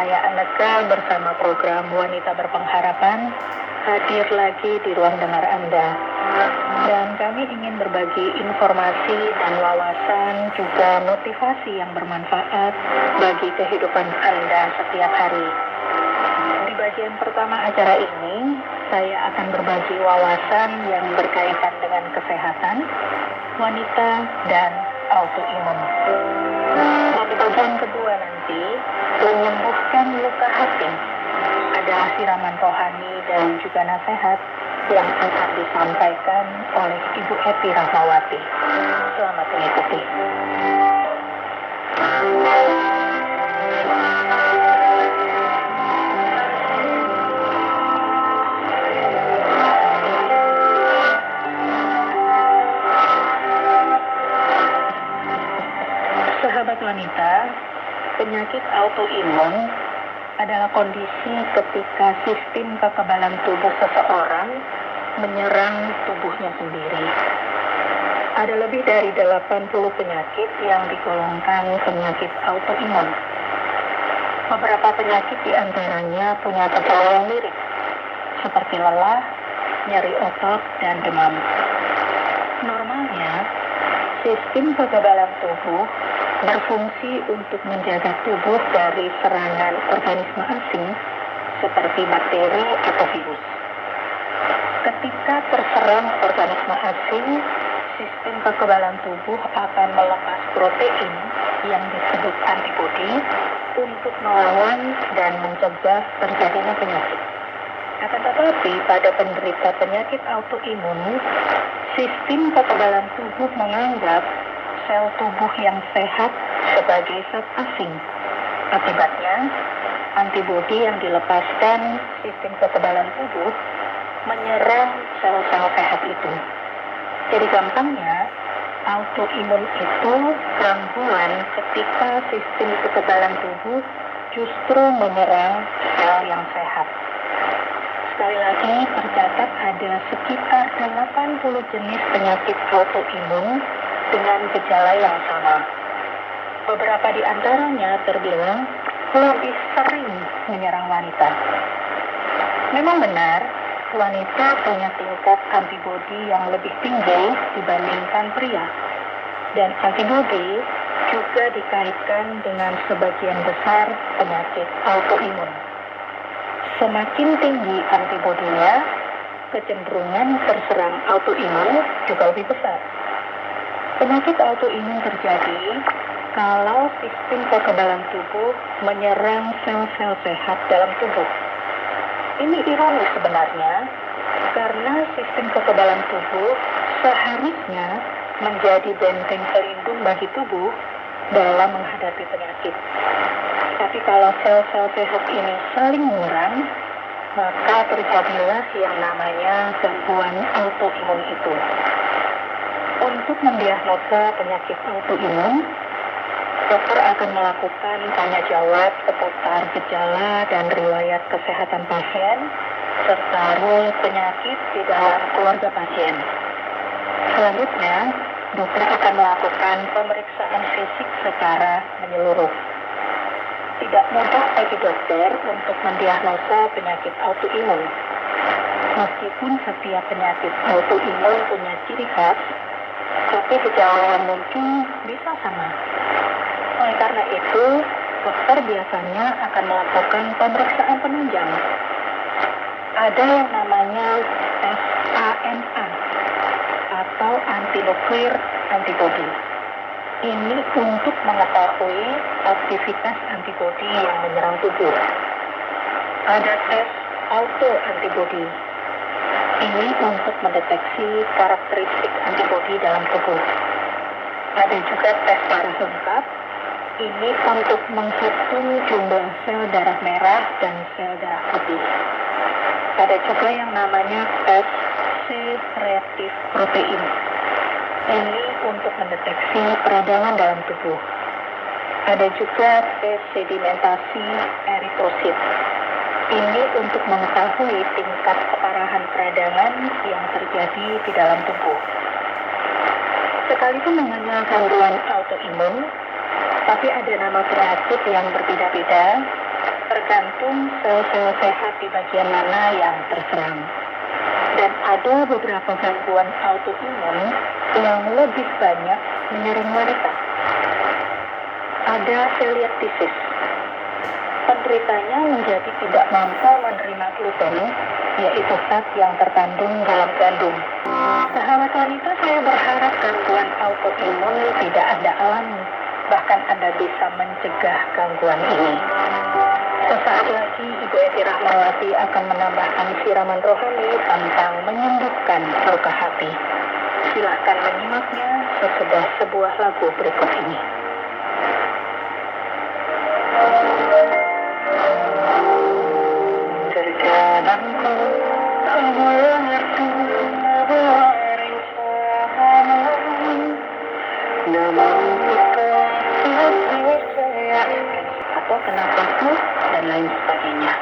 saya Anneke bersama program Wanita Berpengharapan hadir lagi di ruang dengar Anda. Dan kami ingin berbagi informasi dan wawasan juga motivasi yang bermanfaat bagi kehidupan Anda setiap hari. Di bagian pertama acara ini, saya akan berbagi wawasan yang berkaitan dengan kesehatan, wanita, dan autoimun. Dan di bagian kedua nanti, menyembuhkan luka hati adalah siraman rohani dan juga nasihat yang akan disampaikan oleh Ibu Eti Rahmawati. Selamat mengikuti. Sahabat wanita, penyakit autoimun adalah kondisi ketika sistem kekebalan tubuh seseorang menyerang tubuhnya sendiri. Ada lebih dari 80 penyakit yang digolongkan penyakit autoimun. Beberapa penyakit diantaranya punya gejala yang mirip, seperti lelah, nyeri otot, dan demam. Normalnya, sistem kekebalan tubuh berfungsi untuk menjaga tubuh dari serangan organisme asing seperti bakteri atau virus. Ketika terserang organisme asing, sistem kekebalan tubuh akan melepas protein yang disebut antibodi untuk melawan dan mencegah terjadinya penyakit. Akan tetapi pada penderita penyakit autoimun, sistem kekebalan tubuh menganggap sel tubuh yang sehat sebagai zat asing. Akibatnya, antibodi yang dilepaskan sistem kekebalan tubuh menyerang sel-sel sehat itu. Jadi gampangnya, autoimun itu gangguan ketika sistem kekebalan tubuh justru menyerang sel yang sehat. Sekali lagi, tercatat ada sekitar 80 jenis penyakit autoimun dengan gejala yang sama. Beberapa di antaranya terbilang lebih sering menyerang wanita. Memang benar, wanita punya tingkat antibodi yang lebih tinggi dibandingkan pria. Dan antibodi juga dikaitkan dengan sebagian besar penyakit autoimun. Semakin tinggi antibodinya, kecenderungan terserang autoimun juga lebih besar. Penyakit autoimun terjadi kalau sistem kekebalan tubuh menyerang sel-sel sehat dalam tubuh. Ini ironis sebenarnya, karena sistem kekebalan tubuh seharusnya menjadi benteng pelindung bagi tubuh dalam menghadapi penyakit. Tapi kalau sel-sel sehat ini saling menyerang, maka terjadilah yang namanya gangguan autoimun itu. Untuk mendiagnosa penyakit autoimun, dokter akan melakukan tanya jawab seputar gejala dan riwayat kesehatan pasien, serta role penyakit di dalam keluarga pasien. Selanjutnya, dokter akan melakukan pemeriksaan fisik secara menyeluruh. Tidak mudah bagi dokter untuk mendiagnosa penyakit autoimun. Meskipun setiap penyakit autoimun punya ciri khas, tapi gejala yang muncul bisa sama. Oleh karena itu, dokter biasanya akan melakukan pemeriksaan penunjang. Ada yang namanya tes ANA atau anti-nuklir antibody. Ini untuk mengetahui aktivitas antibodi yang menyerang tubuh. Ada tes autoantibody. Ini untuk mendeteksi karakteristik antibodi dalam tubuh. Ada juga tes darah lengkap. Ini untuk menghitung jumlah sel darah merah dan sel darah putih. Ada juga yang namanya tes C-reaktif protein. Ini untuk mendeteksi peradangan dalam tubuh. Ada juga tes sedimentasi eritrosit. Ini untuk mengetahui tingkat keparahan peradangan yang terjadi di dalam tubuh. Sekalipun namanya gangguan autoimun, tapi ada nama penyakit yang berbeda-beda tergantung sel-sel sehat di bagian mana yang terserang. Dan ada beberapa gangguan autoimun yang lebih banyak menyerang wanita. Ada celiac disease. Penderitanya menjadi tidak mampu menerima gluten, yaitu zat yang terkandung dalam gandum. Sahabat wanita, saya berharap gangguan autoimun tidak Anda alami, bahkan Anda bisa mencegah gangguan ini. Sesaat lagi Ibu Eti Rahmawati akan menambahkan siraman rohani tentang menyembuhkan luka hati. Silakan menyimaknya sesudah sebuah lagu berikut ini. Terkadang ku tak mengerti bahwa rencana, namun kita percaya atau kenapa ku dan lain sebagainya.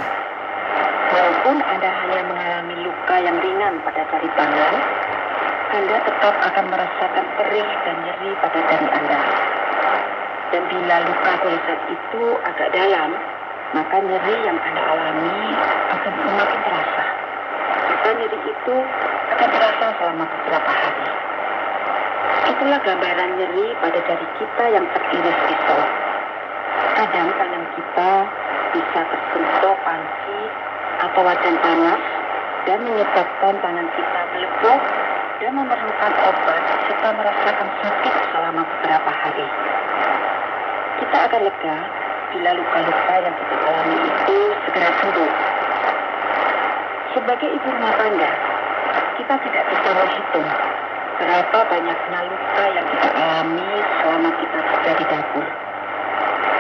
Walaupun Anda hanya mengalami luka yang ringan pada jari tangan, Anda tetap akan merasakan perih dan nyeri pada jari Anda. Dan bila luka tulisan itu agak dalam, maka nyeri yang Anda alami akan semakin terasa. Maka nyeri itu akan terasa selama beberapa hari. Itulah gambaran nyeri pada jari kita yang teriris pisau. Kadang tangan kita bisa tersentuh panci atau wajan panas dan menyebabkan tangan kita melepuh dan memerlukan obat serta merasakan sakit selama beberapa hari. Kita akan lega bila luka-luka yang kita alami itu segera sembuh. Sebagai ibu rumah tangga, kita tidak bisa menghitung berapa banyaknya luka yang kita alami selama kita berada di dapur.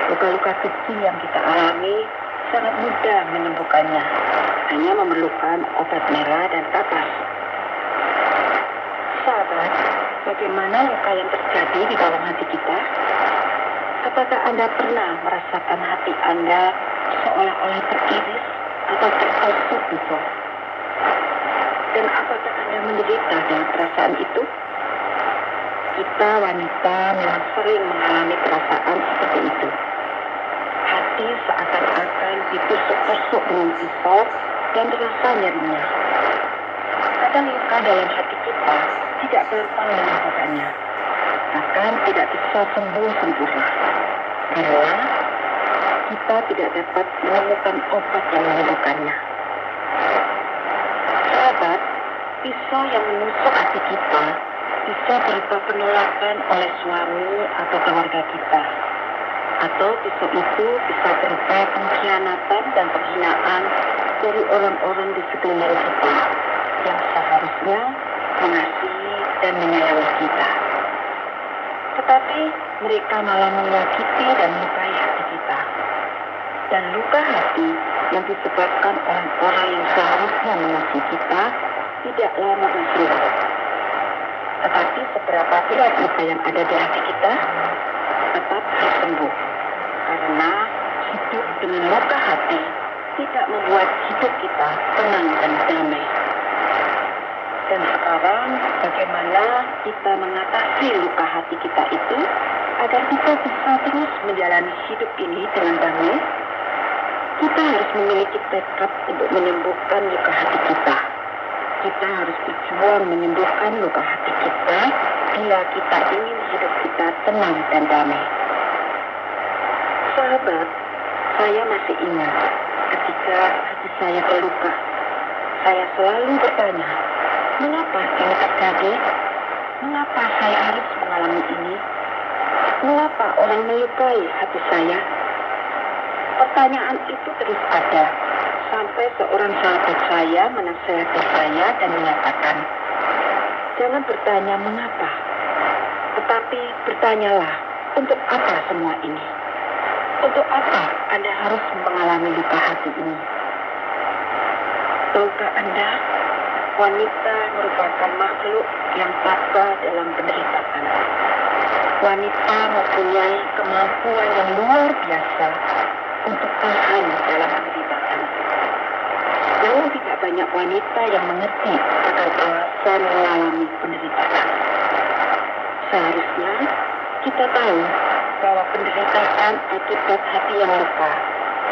Luka-luka kecil yang kita alami sangat mudah menyembuhkannya, hanya memerlukan obat merah dan kapas. Sahabat, bagaimana luka yang terjadi di dalam hati kita? Apakah Anda pernah merasakan hati Anda seolah-olah teriris atau tertusuk pisau? Dan apakah Anda menderita dengan perasaan itu? Kita wanita memang sering mengalami perasaan seperti itu. Hati seakan-akan ditusuk-tusuk dengan pisau dan terasa nyerinya. Kadang luka dalam hati kita tidak gampang menyembuhkannya, bahkan tidak bisa sembuh sempurna, karena kita tidak dapat menemukan obat yang menyembuhkannya. Sahabat, pisau yang menusuk hati kita bisa berupa penolakan oleh suami atau keluarga kita, atau pisau itu bisa berupa pengkhianatan dan penghinaan dari orang-orang di sekeliling kita yang seharusnya mengasihi dan menyayangi kita. Tetapi mereka malah menyakiti dan melukai hati kita. Dan luka hati yang disebabkan orang-orang yang seharusnya mengasihi kita tidak lama sembuh. Tetapi seberapa berat luka yang ada di hati kita tetap harus sembuh. Karena hidup dengan luka hati tidak membuat hidup kita tenang dan damai. Dan sekarang bagaimana kita mengatasi luka hati kita itu agar kita bisa terus menjalani hidup ini dengan damai? Kita harus memiliki tekad untuk menyembuhkan luka hati kita. Kita harus berjuang menyembuhkan luka hati kita bila kita ingin hidup kita tenang dan damai. Sahabat, saya masih ingat ketika hati saya terluka. Saya selalu bertanya, mengapa ini terjadi? Mengapa saya harus mengalami ini? Mengapa orang melukai hati saya? Pertanyaan itu terus ada, sampai seorang sahabat saya menasihati saya dan menyatakan, jangan bertanya mengapa, tetapi bertanyalah, untuk apa semua ini? Untuk apa Anda harus mengalami luka hati ini? Tahukah Anda, wanita merupakan makhluk yang tabah dalam penderitaan. Wanita mempunyai kemampuan yang luar biasa untuk tahan dalam penderitaan. Namun tidak banyak wanita yang mengerti akan alasan mengalami penderitaan. Seharusnya kita tahu bahwa penderitaan akibat hati yang luka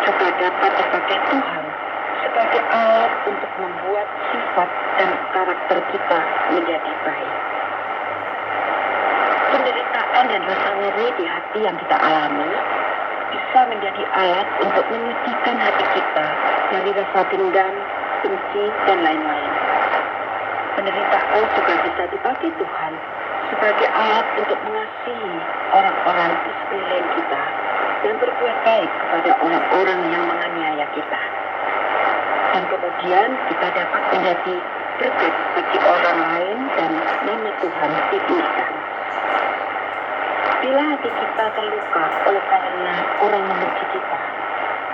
juga dapat dipakai Tuhan sebagai alat untuk membuat sifat dan karakter kita menjadi baik. Penderitaan dan rasa nyeri di hati yang kita alami bisa menjadi alat untuk menyucikan hati kita dari rasa dendam, benci, dan lain-lain. Penderitaan juga bisa dipakai Tuhan sebagai alat untuk mengasihi orang-orang di sekeliling kita dan berbuat baik kepada orang-orang yang menganiaya kita. Dan kemudian kita dapat menjadi berkat bagi orang lain dan nama Tuhan ditinggikan. Bila hati kita terluka oleh karena orang membenci kita,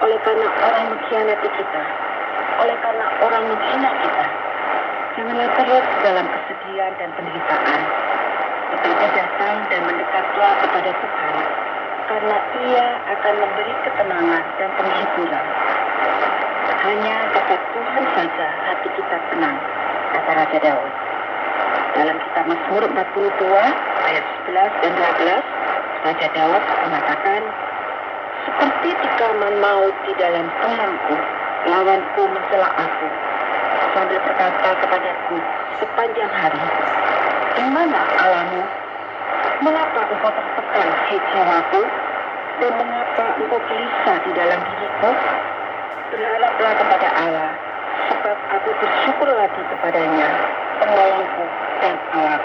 oleh karena orang mengkhianati kita, oleh karena orang menghina kita, janganlah terus dalam kesedihan dan penderitaan. Tetapi datang dan mendekatlah kepada Tuhan, karena Ia akan memberi ketenangan dan penghiburan. Hanya kepada Tuhan saja hati kita tenang, kata Raja Daud. Dalam kitab Mazmur 42 ayat 11 dan 12, Raja Daud mengatakan, seperti tikaman maut di dalam tulangku, lawanku mencela aku, sambil berkata kepadaku sepanjang hari, di mana Allahmu? Mengapa engkau tertekan, hei jiwaku? Dan mengapa engkau gelisah di dalam diriku? Berharaplah kepada Allah, sebab aku bersyukur lagi kepadanya, penolongku dan Allah.